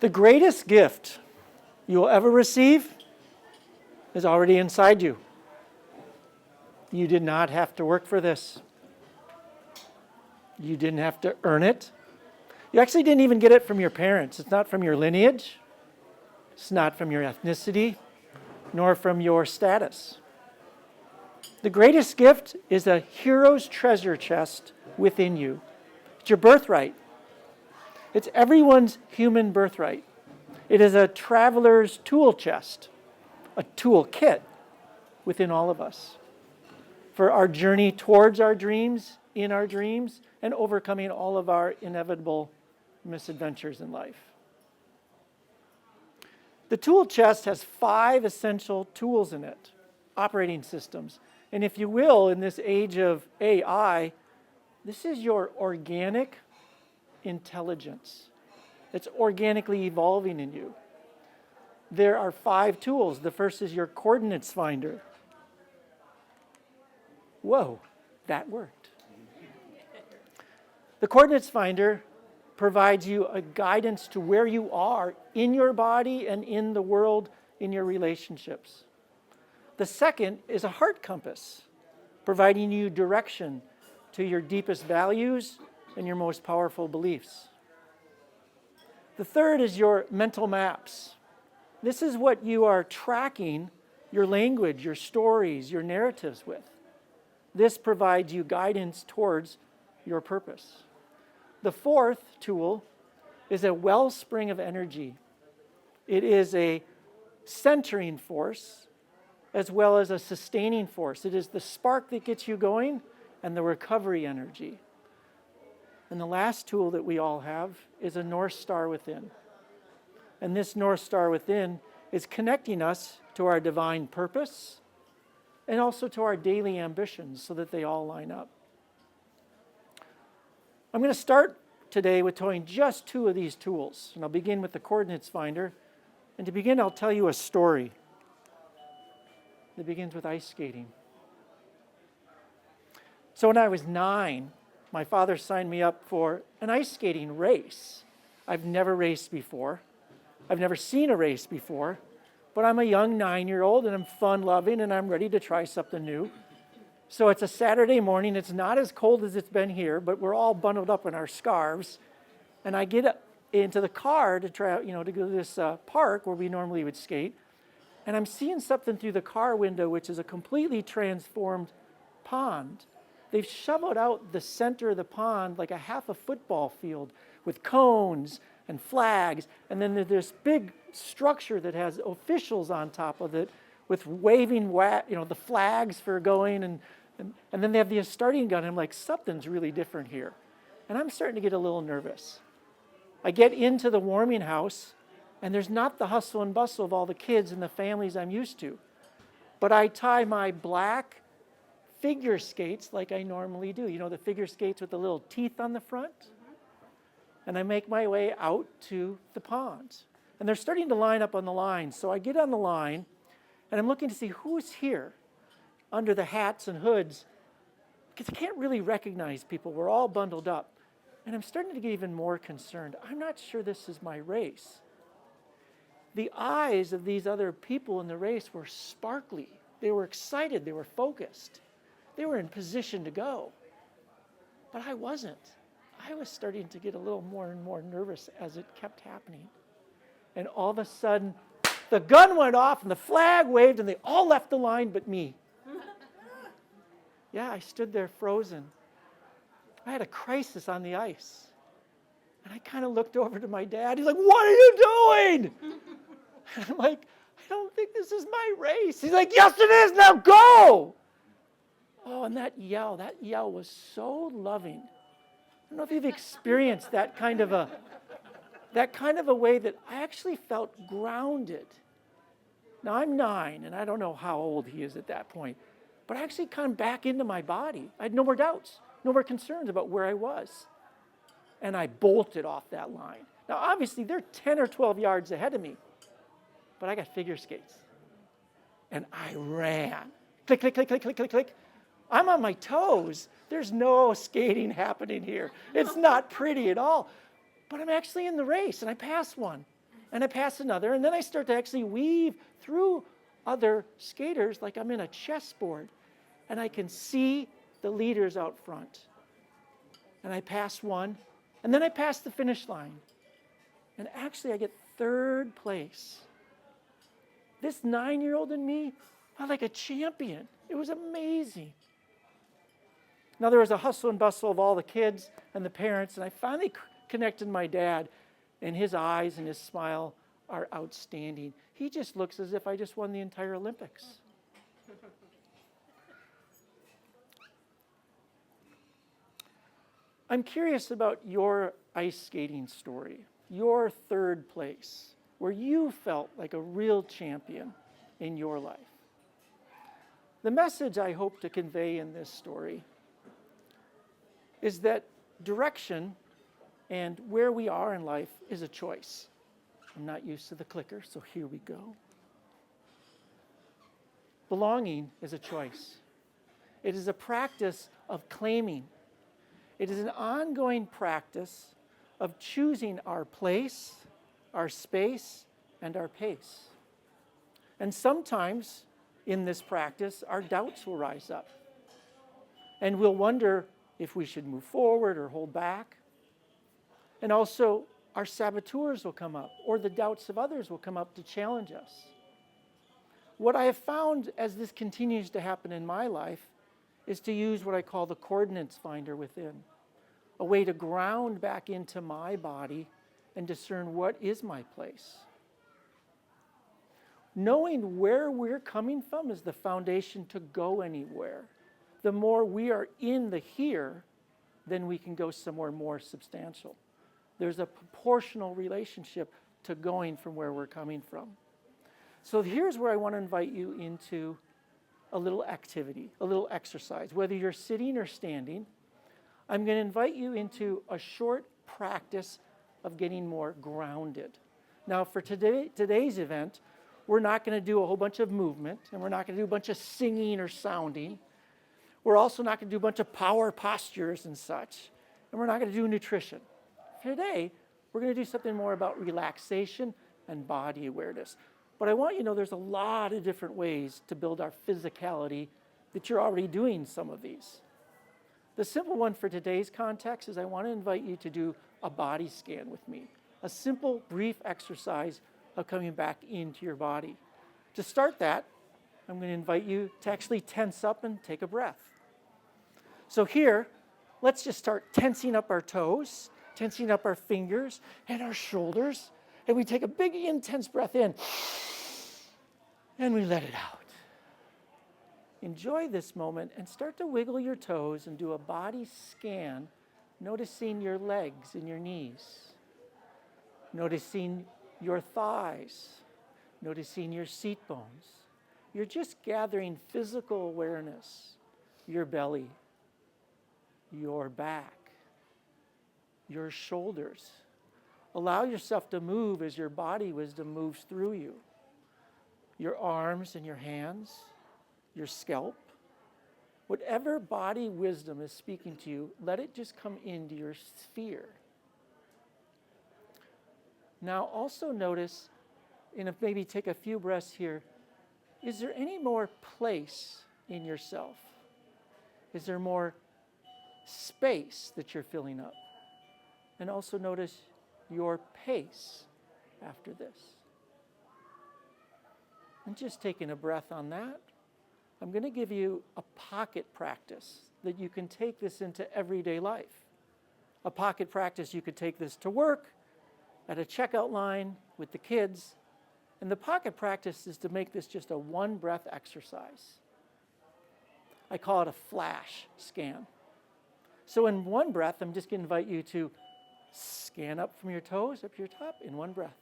The greatest gift you will ever receive is already inside you. You did not have to work for this. You didn't have to earn it. You actually didn't even get it from your parents. It's not from your lineage. It's not from your ethnicity, nor from your status. The greatest gift is a hero's treasure chest within you. It's your birthright. It's everyone's human birthright. It is a traveler's tool chest, a tool kit within all of us for our journey towards our dreams, in our dreams, and overcoming all of our inevitable misadventures in life. The tool chest has 5 essential tools in it, operating systems. And if you will, in this age of AI, this is your organic intelligence. It's organically evolving in you. There are 5 tools. The first is your coordinates finder. Whoa, that worked. The coordinates finder provides you a guidance to where you are in your body and in the world, in your relationships. The second is a heart compass, providing you direction to your deepest values and your most powerful beliefs. The third is your mental maps. This is what you are tracking your language, your stories, your narratives with. This provides you guidance towards your purpose. The fourth tool is a wellspring of energy. It is a centering force as well as a sustaining force. It is the spark that gets you going and the recovery energy. And the last tool that we all have is a North Star within. And this North Star within is connecting us to our divine purpose and also to our daily ambitions so that they all line up. I'm going to start today with towing just 2 of these tools. And I'll begin with the coordinates finder. And to begin, I'll tell you a story that begins with ice skating. So when I was 9, my father signed me up for an ice skating race. I've never raced before. I've never seen a race before. But I'm a young 9-year-old and I'm fun-loving and I'm ready to try something new. So it's a Saturday morning. It's not as cold as it's been here, but we're all bundled up in our scarves. And I get into the car to try, to go to this park where we normally would skate. And I'm seeing something through the car window, which is a completely transformed pond. They've shoveled out the center of the pond like a half a football field with cones and flags. And then there's this big structure that has officials on top of it with waving, the flags for going. And then they have the starting gun. I'm like, something's really different here. And I'm starting to get a little nervous. I get into the warming house, and there's not the hustle and bustle of all the kids and the families I'm used to. But I tie my black figure skates like I normally do. The figure skates with the little teeth on the front? And I make my way out to the pond. And they're starting to line up on the line. So I get on the line, and I'm looking to see who's here under the hats and hoods, because I can't really recognize people. We're all bundled up. And I'm starting to get even more concerned. I'm not sure this is my race. The eyes of these other people in the race were sparkly. They were excited. They were focused. They were in position to go. But I wasn't. I was starting to get a little more and more nervous as it kept happening. And all of a sudden, the gun went off and the flag waved and they all left the line but me. Yeah, I stood there frozen. I had a crisis on the ice. And I kind of looked over to my dad. He's like, "What are you doing?" And I'm like, "I don't think this is my race." He's like, "Yes, it is. Now go." Oh, and that yell was so loving. I don't know if you've experienced that kind of a way that I actually felt grounded. Now, I'm 9, and I don't know how old he is at that point, but I actually come back into my body. I had no more doubts, no more concerns about where I was. And I bolted off that line. Now, obviously, they're 10 or 12 yards ahead of me, but I got figure skates. And I ran. Click, click, click, click, click, click, click. I'm on my toes. There's no skating happening here. It's not pretty at all. But I'm actually in the race, and I passed one. and I pass another, and then I start to actually weave through other skaters like I'm in a chessboard, and I can see the leaders out front. And I pass one, and then I pass the finish line. And actually, I get third place. This 9-year-old in me felt like a champion. It was amazing. Now, there was a hustle and bustle of all the kids and the parents, and I finally connected my dad, and his eyes and his smile are outstanding. He just looks as if I just won the entire Olympics. I'm curious about your ice skating story, your third place, where you felt like a real champion in your life. The message I hope to convey in this story is that direction and where we are in life is a choice. I'm not used to the clicker, so here we go. Belonging is a choice. It is a practice of claiming. It is an ongoing practice of choosing our place, our space, and our pace. And sometimes in this practice, our doubts will rise up. And we'll wonder if we should move forward or hold back. And also, our saboteurs will come up, or the doubts of others will come up to challenge us. What I have found as this continues to happen in my life is to use what I call the coordinates finder within, a way to ground back into my body and discern what is my place. Knowing where we're coming from is the foundation to go anywhere. The more we are in the here, then we can go somewhere more substantial. There's a proportional relationship to going from where we're coming from. So here's where I want to invite you into a little activity, a little exercise. Whether you're sitting or standing, I'm going to invite you into a short practice of getting more grounded. Now, for today's event, we're not going to do a whole bunch of movement, and we're not going to do a bunch of singing or sounding. We're also not going to do a bunch of power postures and such, and we're not going to do nutrition. Today, we're going to do something more about relaxation and body awareness. But I want you to know there's a lot of different ways to build our physicality that you're already doing some of these. The simple one for today's context is I want to invite you to do a body scan with me, a simple, brief exercise of coming back into your body. To start that, I'm going to invite you to actually tense up and take a breath. So here, let's just start tensing up our toes, tensing up our fingers and our shoulders, and we take a big, intense breath in, and we let it out. Enjoy this moment and start to wiggle your toes and do a body scan, noticing your legs and your knees, noticing your thighs, noticing your seat bones. You're just gathering physical awareness, your belly, your back, your shoulders. Allow yourself to move as your body wisdom moves through you. Your arms and your hands, your scalp. Whatever body wisdom is speaking to you, let it just come into your sphere. Now also notice, and maybe take a few breaths here, is there any more place in yourself? Is there more space that you're filling up? And also notice your pace after this. And just taking a breath on that, I'm going to give you a pocket practice that you can take this into everyday life. A pocket practice, you could take this to work, at a checkout line with the kids. And the pocket practice is to make this just a one breath exercise. I call it a flash scan. So in one breath, I'm just going to invite you to scan up from your toes up to your top in one breath.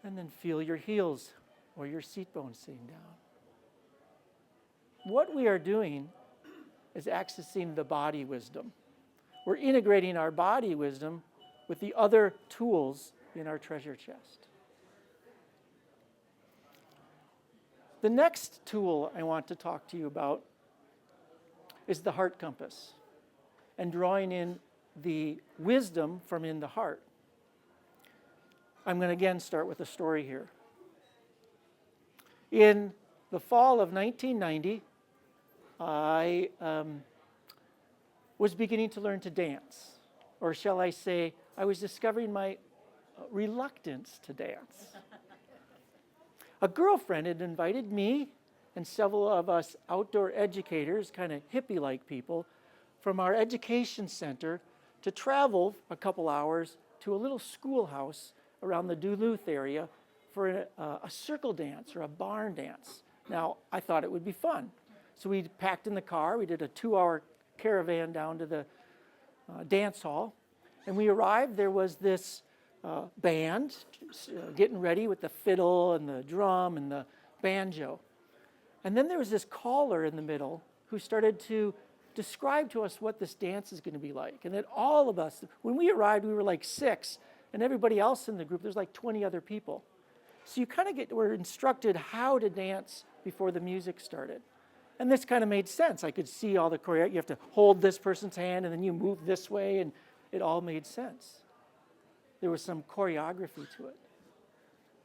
And then feel your heels or your seat bones sitting down. What we are doing is accessing the body wisdom. We're integrating our body wisdom with the other tools in our treasure chest. The next tool I want to talk to you about is the heart compass and drawing in the wisdom from in the heart. I'm going to again start with a story here. In the fall of 1990, I was beginning to learn to dance. Or shall I say, I was discovering my reluctance to dance. A girlfriend had invited me and several of us outdoor educators, kind of hippie-like people, from our education center to travel a couple hours to a little schoolhouse around the Duluth area for a circle dance or a barn dance. Now, I thought it would be fun. So we packed in the car. We did a 2-hour caravan down to the dance hall. And we arrived. There was this band getting ready with the fiddle and the drum and the banjo. And then there was this caller in the middle who started to describe to us what this dance is going to be like. And that all of us, when we arrived, we were like 6, and everybody else in the group, there's like 20 other people. So you kind of were instructed how to dance before the music started. And this kind of made sense. I could see all the choreography. You have to hold this person's hand, and then you move this way, and it all made sense. There was some choreography to it.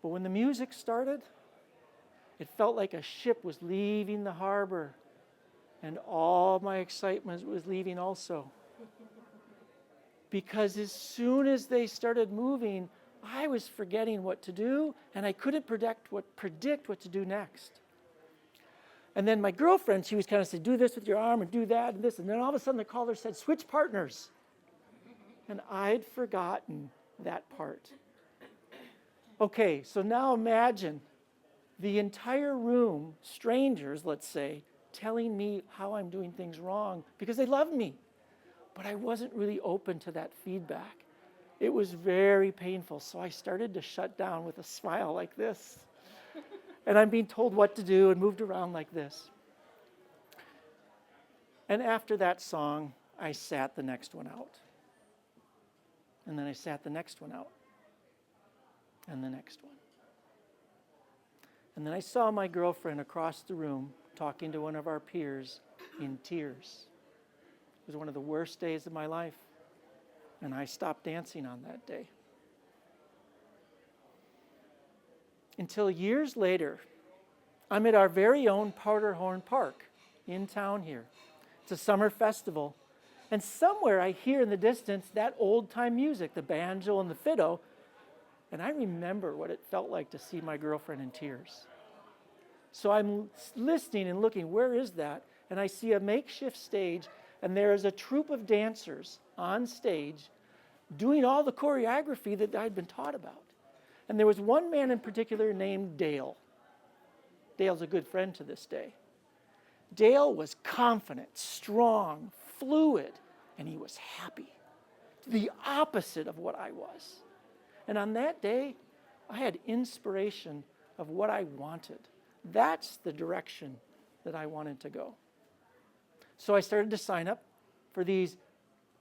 But when the music started, it felt like a ship was leaving the harbor, and all my excitement was leaving also. Because as soon as they started moving, I was forgetting what to do, and I couldn't predict what to do next. And then my girlfriend, she was kind of saying, do this with your arm, and do that, and this. And then all of a sudden the caller said, switch partners. And I'd forgotten that part. Okay, so now imagine the entire room, strangers, let's say, telling me how I'm doing things wrong because they love me. But I wasn't really open to that feedback. It was very painful, so I started to shut down with a smile like this. And I'm being told what to do and moved around like this. And after that song, I sat the next one out. And then I sat the next one out. And the next one. And then I saw my girlfriend across the room talking to one of our peers in tears. It was one of the worst days of my life. And I stopped dancing on that day. Until years later, I'm at our very own Powderhorn Park in town here. It's a summer festival. And somewhere I hear in the distance that old-time music, the banjo and the fiddle. And I remember what it felt like to see my girlfriend in tears. So I'm listening and looking, where is that? And I see a makeshift stage, and there is a troupe of dancers on stage doing all the choreography that I'd been taught about. And there was one man in particular named Dale. Dale's a good friend to this day. Dale was confident, strong, fluid, and he was happy. The opposite of what I was. And on that day, I had inspiration of what I wanted. That's the direction that I wanted to go. So I started to sign up for these,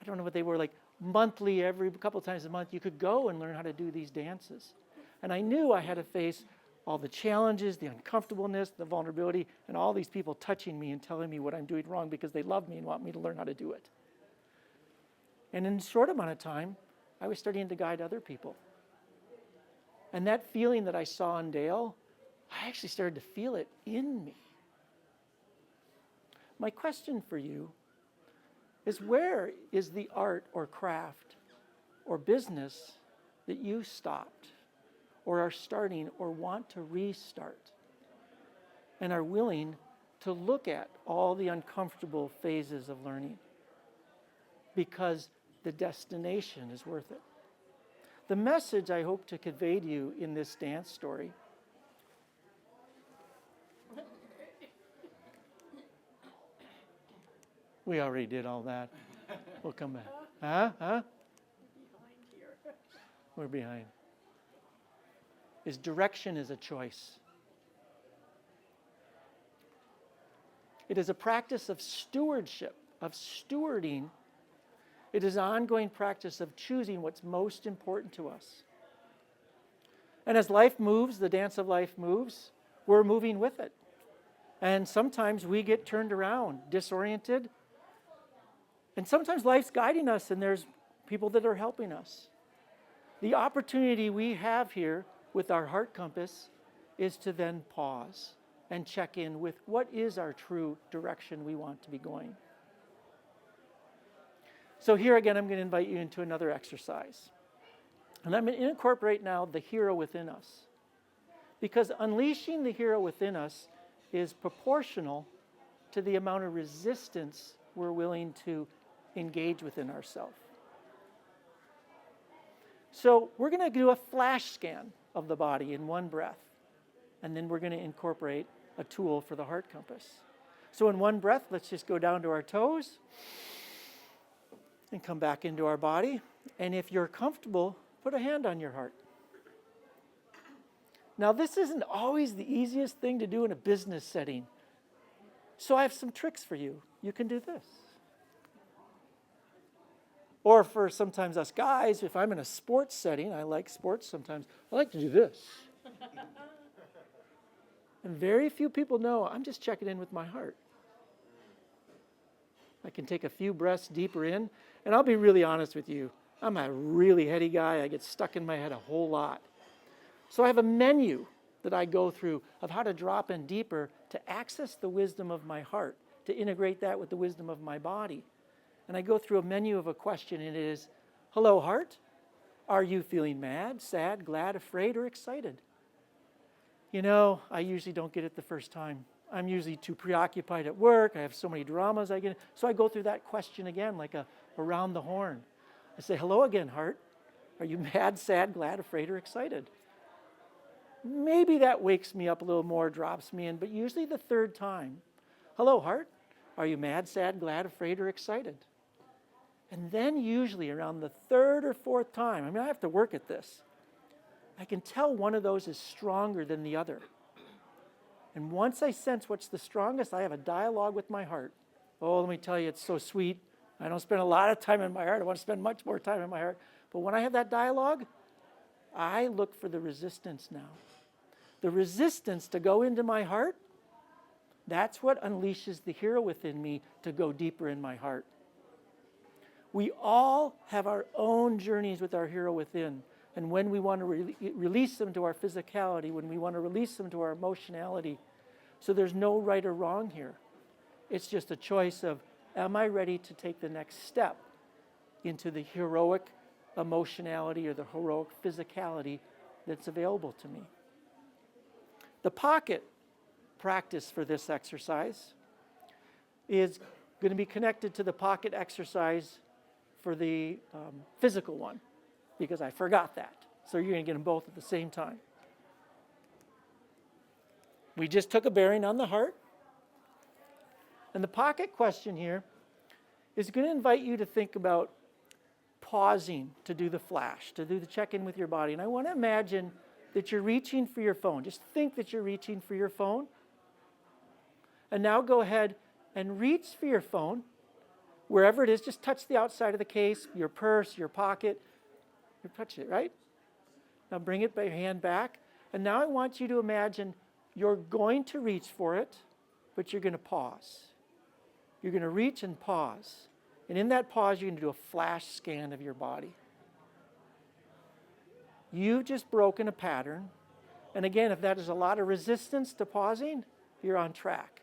I don't know what they were, like monthly, every couple times a month, you could go and learn how to do these dances. And I knew I had to face all the challenges, the uncomfortableness, the vulnerability, and all these people touching me and telling me what I'm doing wrong because they love me and want me to learn how to do it. And in a short amount of time, I was starting to guide other people. And that feeling that I saw in Dale, I actually started to feel it in me. My question for you is, where is the art or craft or business that you stopped or are starting or want to restart and are willing to look at all the uncomfortable phases of learning because the destination is worth it? The message I hope to convey to you in this dance story we already did all that. We'll come back. Huh? Behind here. We're behind. Is direction is a choice. It is a practice of stewardship, of stewarding. It is an ongoing practice of choosing what's most important to us. And as life moves, the dance of life moves, we're moving with it. And sometimes we get turned around, disoriented. And sometimes life's guiding us and there's people that are helping us. The opportunity we have here with our heart compass is to then pause and check in with what is our true direction we want to be going. So here again, I'm going to invite you into another exercise. And I'm going to incorporate now the hero within us. Because unleashing the hero within us is proportional to the amount of resistance we're willing to engage within ourselves. So we're going to do a flash scan of the body in one breath. And then we're going to incorporate a tool for the heart compass. So in one breath, let's just go down to our toes and come back into our body. And if you're comfortable, put a hand on your heart. Now, this isn't always the easiest thing to do in a business setting. So I have some tricks for you. You can do this. Or for sometimes us guys, if I'm in a sports setting, I like sports sometimes, I like to do this. And very few people know I'm just checking in with my heart. I can take a few breaths deeper in, and I'll be really honest with you. I'm a really heady guy. I get stuck in my head a whole lot. So I have a menu that I go through of how to drop in deeper to access the wisdom of my heart, to integrate that with the wisdom of my body. And I go through a menu of a question, and it is, hello, heart. Are you feeling mad, sad, glad, afraid, or excited? You know, I usually don't get it the first time. I'm usually too preoccupied at work. I have so many dramas I get. So I go through that question again, like around the horn. I say, hello again, heart. Are you mad, sad, glad, afraid, or excited? Maybe that wakes me up a little more, drops me in, but usually the third time. Hello, heart. Are you mad, sad, glad, afraid, or excited? And then usually around the third or fourth time, I have to work at this. I can tell one of those is stronger than the other. And once I sense what's the strongest, I have a dialogue with my heart. Oh, let me tell you, it's so sweet. I don't spend a lot of time in my heart. I want to spend much more time in my heart. But when I have that dialogue, I look for the resistance now. The resistance to go into my heart, that's what unleashes the hero within me to go deeper in my heart. We all have our own journeys with our hero within. And when we want to release them to our physicality, when we want to release them to our emotionality. So there's no right or wrong here. It's just a choice of, am I ready to take the next step into the heroic emotionality or the heroic physicality that's available to me? The pocket practice for this exercise is going to be connected to the pocket exercise for the physical one, because I forgot that. So you're going to get them both at the same time. We just took a bearing on the heart. And the pocket question here is going to invite you to think about pausing to do the flash, to do the check-in with your body. And I want to imagine that you're reaching for your phone. Just think that you're reaching for your phone. And now go ahead and reach for your phone. Wherever it is, just touch the outside of the case, your purse, your pocket. You touch it, right? Now bring it by your hand back. And now I want you to imagine you're going to reach for it, but you're going to pause. You're going to reach and pause. And in that pause, you're going to do a flash scan of your body. You've just broken a pattern. And again, if that is a lot of resistance to pausing, you're on track.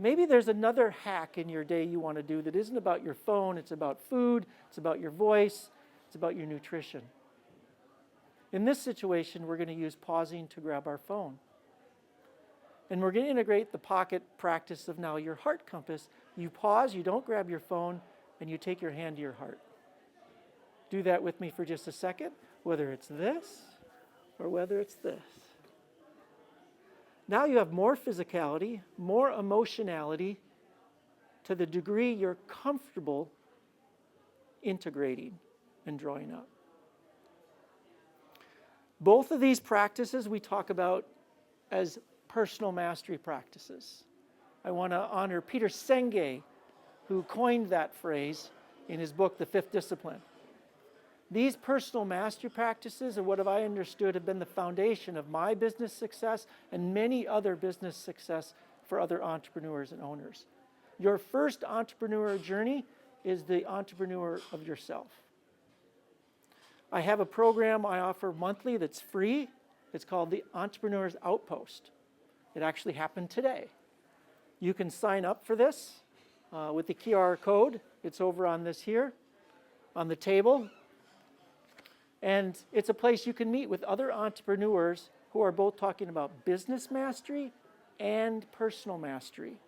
Maybe there's another hack in your day you want to do that isn't about your phone, it's about food, it's about your voice, it's about your nutrition. In this situation, we're going to use pausing to grab our phone. And we're going to integrate the pocket practice of now your heart compass. You pause, you don't grab your phone, and you take your hand to your heart. Do that with me for just a second, whether it's this or whether it's this. Now you have more physicality, more emotionality to the degree you're comfortable integrating and drawing up. Both of these practices we talk about as personal mastery practices. I want to honor Peter Senge, who coined that phrase in his book, The Fifth Discipline. These personal mastery practices are what I understood have been the foundation of my business success and many other business success for other entrepreneurs and owners. Your first entrepreneur journey is the entrepreneur of yourself. I have a program I offer monthly that's free. It's called the Entrepreneur's Outpost. It actually happened today. You can sign up for this with the QR code. It's over on this here, on the table. And it's a place you can meet with other entrepreneurs who are both talking about business mastery and personal mastery,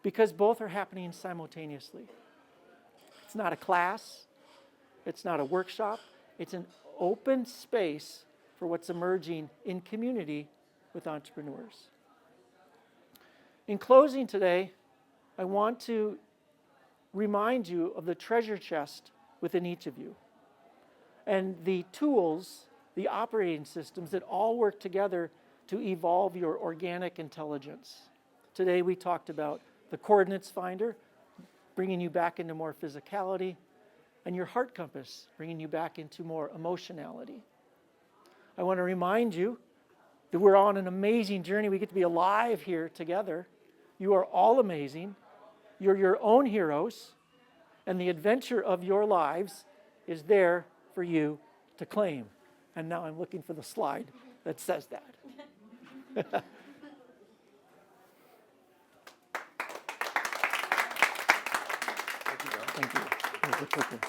because both are happening simultaneously. It's not a class. It's not a workshop. It's an open space for what's emerging in community with entrepreneurs. In closing today, I want to remind you of the treasure chest within each of you and the tools, the operating systems that all work together to evolve your organic intelligence. Today we talked about the coordinates finder, bringing you back into more physicality, and your heart compass, bringing you back into more emotionality. I want to remind you that we're on an amazing journey. We get to be alive here together. You are all amazing. You're your own heroes, and the adventure of your lives is there for you to claim. And now I'm looking for the slide that says that. Thank you. Here's the clicker.